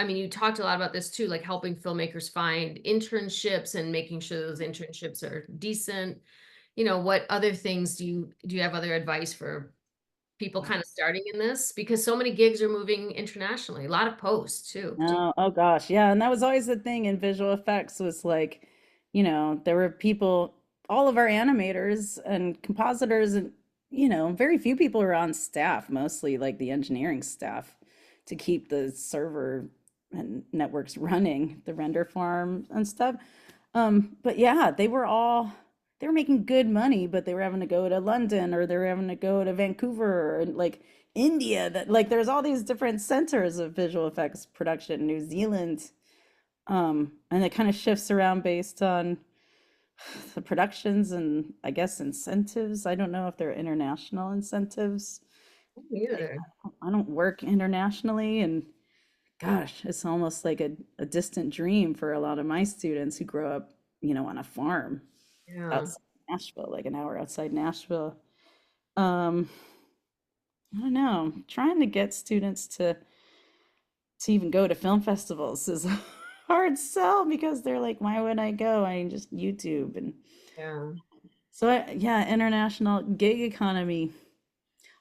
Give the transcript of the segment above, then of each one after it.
I mean, you talked a lot about this too, like helping filmmakers find internships and making sure those internships are decent. What other things do you have other advice for people kind of starting in this? Because so many gigs are moving internationally, a lot of posts too, particularly. Oh gosh, yeah, and that was always the thing in visual effects was like, there were people, all of our animators and compositors and very few people were on staff, mostly like the engineering staff to keep the server and networks running, the render farm and stuff. But yeah, they were making good money, but they were having to go to London or they were having to go to Vancouver and like India that like there's all these different centers of visual effects production, New Zealand. And it kind of shifts around based on the productions and I guess incentives. I don't know if they're international incentives. Either. I don't work internationally and gosh, it's almost like a distant dream for a lot of my students who grow up, on a farm Yeah. outside Nashville, like an hour outside Nashville. Um, I don't know, trying to get students to even go to film festivals is a hard sell because they're like, why would I go? I just YouTube and Yeah. so yeah, international gig economy.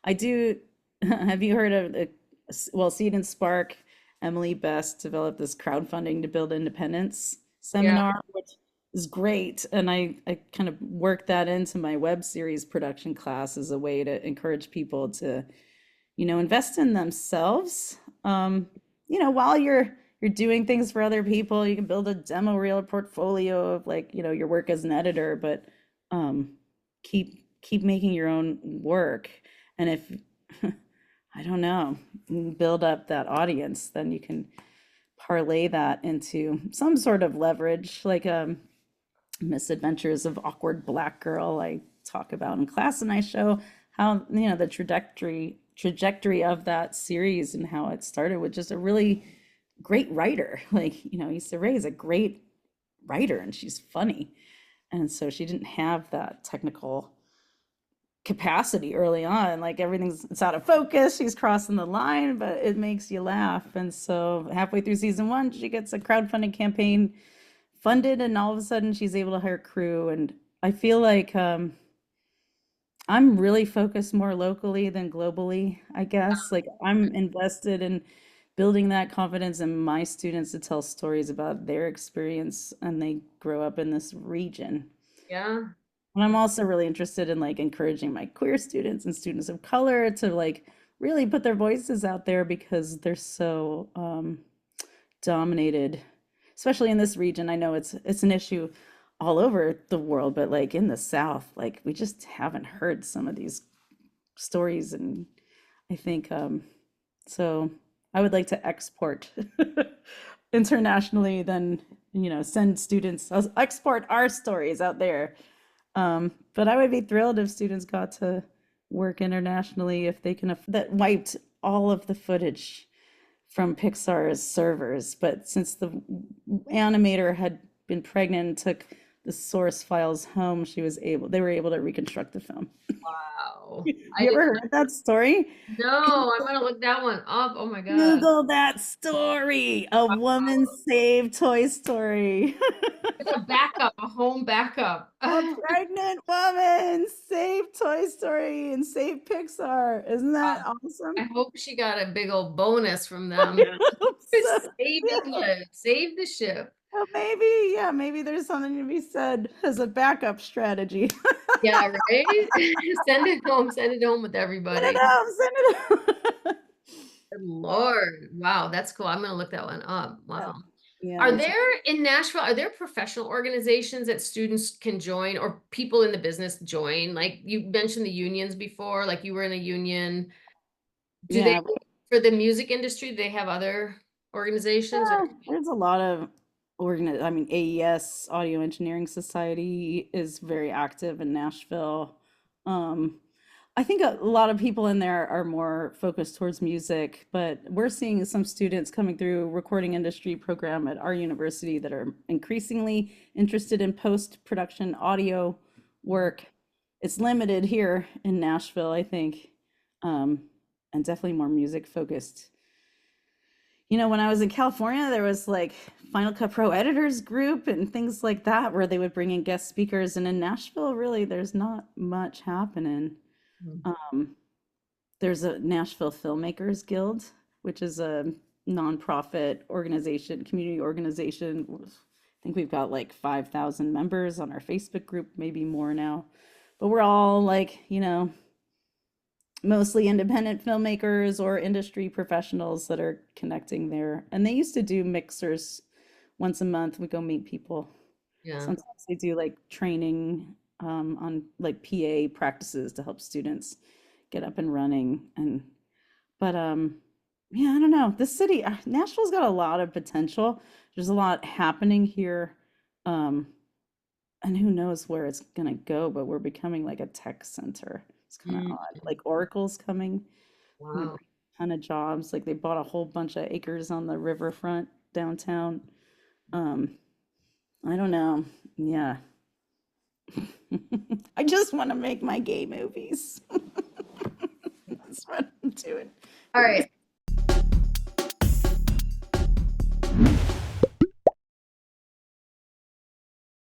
I do. Have you heard of well, Seed and Spark? Emily Best developed this crowdfunding to build independence Yeah. seminar, which is great. And I kind of worked that into my web series production class as a way to encourage people to, invest in themselves. While you're doing things for other people, you can build a demo reel portfolio of like, your work as an editor, but um, keep making your own work. And if I don't know, build up that audience, then you can parlay that into some sort of leverage, like Misadventures of Awkward Black Girl I talk about in class, and I show how the trajectory of that series and how it started with just a really great writer. Like, Issa Rae is a great writer and she's funny. And so she didn't have that technical capacity early on. Like it's out of focus. She's crossing the line, but it makes you laugh. And so halfway through season one, she gets a crowdfunding campaign funded, and all of a sudden she's able to hire crew. And I feel like I'm really focused more locally than globally, I guess. Like I'm invested in building that confidence in my students to tell stories about their experience and they grow up in this region. Yeah. And I'm also really interested in like encouraging my queer students and students of color to like really put their voices out there because they're so dominated, especially in this region. I know it's an issue all over the world, but like in the South, like we just haven't heard some of these stories, and I think so. I would like to export internationally, then send students export our stories out there. But I would be thrilled if students got to work internationally if they can that wiped all of the footage from Pixar's servers. But since the animator had been pregnant and took the source files home, they were able to reconstruct the film. Wow. I You did ever heard that story? No, I'm gonna look that one up. Oh my God. Google that story. A woman Wow. saved Toy Story. It's a backup, a home backup. A pregnant woman saved Toy Story and saved Pixar. Isn't that awesome? I hope she got a big old bonus from them I hope for so. saving it. Save the ship. Well, maybe, yeah, maybe there's something to be said as a backup strategy. Yeah, right? Send it home. Send it home with Send it everybody. out, send it out. Good Lord. Wow, that's cool. I'm gonna look that one up. Yeah, Wow. yeah, Are it's there in Nashville, are there professional organizations that students can join or people in the business join? Like you mentioned the unions before, like you were in a union. Do they, yeah, for the music industry, do they have other organizations or? there's a lot of I mean, AES, Audio Engineering Society, is very active in Nashville. Um, I think a lot of people in there are more focused towards music, but we're seeing some students coming through recording industry program at our university that are increasingly interested in post-production audio work. It's limited here in Nashville, I think, um, and definitely more music focused when I was in California, there was like Final Cut Pro Editors Group and things like that where they would bring in guest speakers. And in Nashville, really, there's not much happening. Mm. Um, there's a Nashville Filmmakers Guild, which is a nonprofit organization, community organization. I think we've got like 5,000 members on our Facebook group, maybe more now. But we're all like, mostly independent filmmakers or industry professionals that are connecting there. And they used to do mixers once a month. We go meet people. Yeah. Sometimes they do like training on like PA practices to help students get up and running. But yeah, I don't know. This city, Nashville's got a lot of potential. There's a lot happening here. Um, and who knows where it's gonna go, but we're becoming like a tech center. It's kind of Mm. odd. Like Oracle's coming, gonna Wow. bring a ton of jobs. Like they bought a whole bunch of acres on the riverfront downtown. Um, I don't know. Yeah. I just want to make my gay movies. That's what I'm doing. All right.